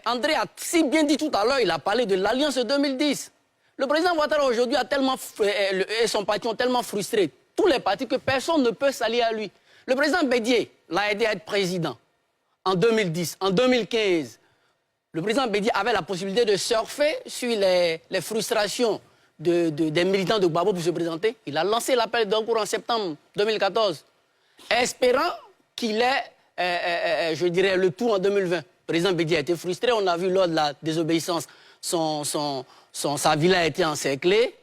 André a si bien dit tout à l'heure, il a parlé de l'Alliance de 2010. Le président Ouattara aujourd'hui et son parti ont tellement frustré tous les partis que personne ne peut s'allier à lui. Le président Bédié l'a aidé à être président en 2010, en 2015. Le président Bédié avait la possibilité de surfer sur les frustrations des militants de Gbagbo pour se présenter. Il a lancé l'appel d'Oncourt en septembre 2014, espérant qu'il ait, je dirais, le tout en 2020. Le président Bédié a été frustré. On a vu lors de la désobéissance, sa villa a été encerclée.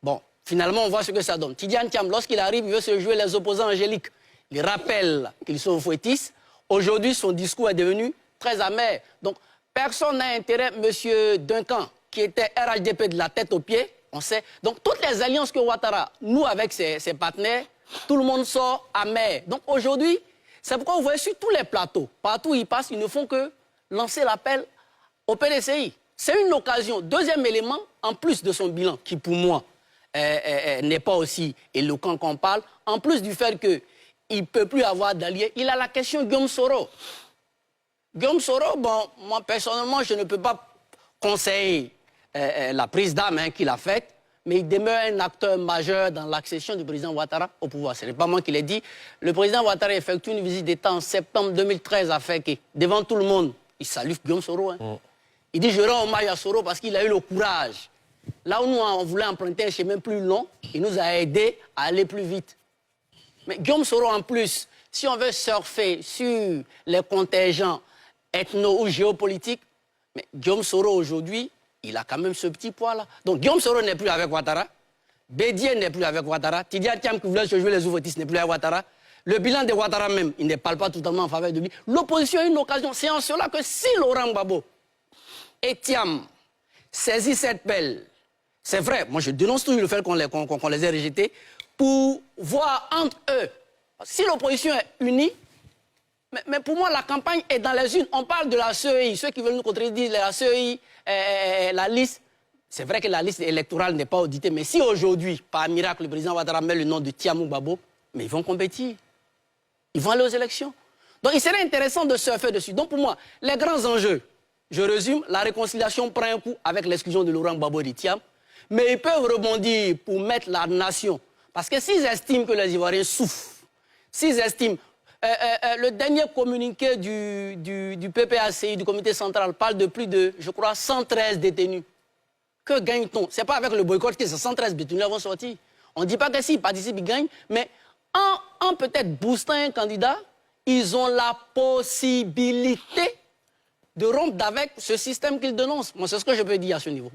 Bon, finalement, on voit ce que ça donne. Tidiane Thiam, lorsqu'il arrive, il veut se jouer les opposants angéliques. Il rappelle qu'ils sont fouettistes. Aujourd'hui, son discours est devenu très amer. Donc, personne n'a intérêt, M. Duncan, qui était RHDP de la tête aux pieds, on sait. Donc, toutes les alliances que Ouattara noue avec ses partenaires, tout le monde sort amer. Donc, aujourd'hui, c'est pourquoi vous voyez sur tous les plateaux, partout où ils passent, ils ne font que lancer l'appel au PDCI. C'est une occasion. Deuxième élément, en plus de son bilan, qui pour moi n'est pas aussi éloquent qu'on parle, en plus du fait qu'il ne peut plus avoir d'alliés, il a la question Guillaume Soro. Guillaume Soro, bon, moi personnellement, je ne peux pas conseiller la prise d'âme qu'il a faite, mais il demeure un acteur majeur dans l'accession du président Ouattara au pouvoir. Ce n'est pas moi qui l'ai dit. Le président Ouattara effectue une visite d'État en septembre 2013 à Féké, devant tout le monde. Il salue Guillaume Soro. Il dit, je rends hommage à Soro parce qu'il a eu le courage. Là où nous, on voulait emprunter un chemin plus long, il nous a aidés à aller plus vite. Mais Guillaume Soro, en plus, si on veut surfer sur les contingents ethno- ou géopolitiques, mais Guillaume Soro, aujourd'hui, il a quand même ce petit poids-là. Donc Guillaume Soro n'est plus avec Ouattara, Bédié n'est plus avec Ouattara, Tidiane Thiam qui voulait se jouer les ouvretistes n'est plus avec Ouattara. Le bilan de Ouattara même, il ne parle pas totalement en faveur de lui. L'opposition a une occasion. C'est en cela que si Laurent Gbagbo et Thiam saisissent cette pelle, c'est vrai, moi je dénonce toujours le fait qu'on les ait rejetés, pour voir entre eux, si l'opposition est unie, mais pour moi la campagne est dans les unes. On parle de la CEI, ceux qui veulent nous contredire, la CEI, la liste, c'est vrai que la liste électorale n'est pas auditée, mais si aujourd'hui, par miracle, le président Ouattara met le nom de Thiam ou Gbagbo, mais ils vont compétir. Ils vont aller aux élections. Donc il serait intéressant de surfer dessus. Donc pour moi, les grands enjeux, je résume, la réconciliation prend un coup avec l'exclusion de Laurent Gbagbo et de Thiam, mais ils peuvent rebondir pour mettre la nation. Parce que s'ils estiment que les Ivoiriens souffrent, s'ils estiment... le dernier communiqué du PPACI, du comité central, parle de plus de, je crois, 113 détenus. Que gagne-t-on? Ce n'est pas avec le boycott que ces 113 détenus vont sortir. On ne dit pas que s'ils participent, ils gagnent, mais en peut-être boostant un candidat, ils ont la possibilité de rompre avec ce système qu'ils dénoncent. Moi, c'est ce que je peux dire à ce niveau.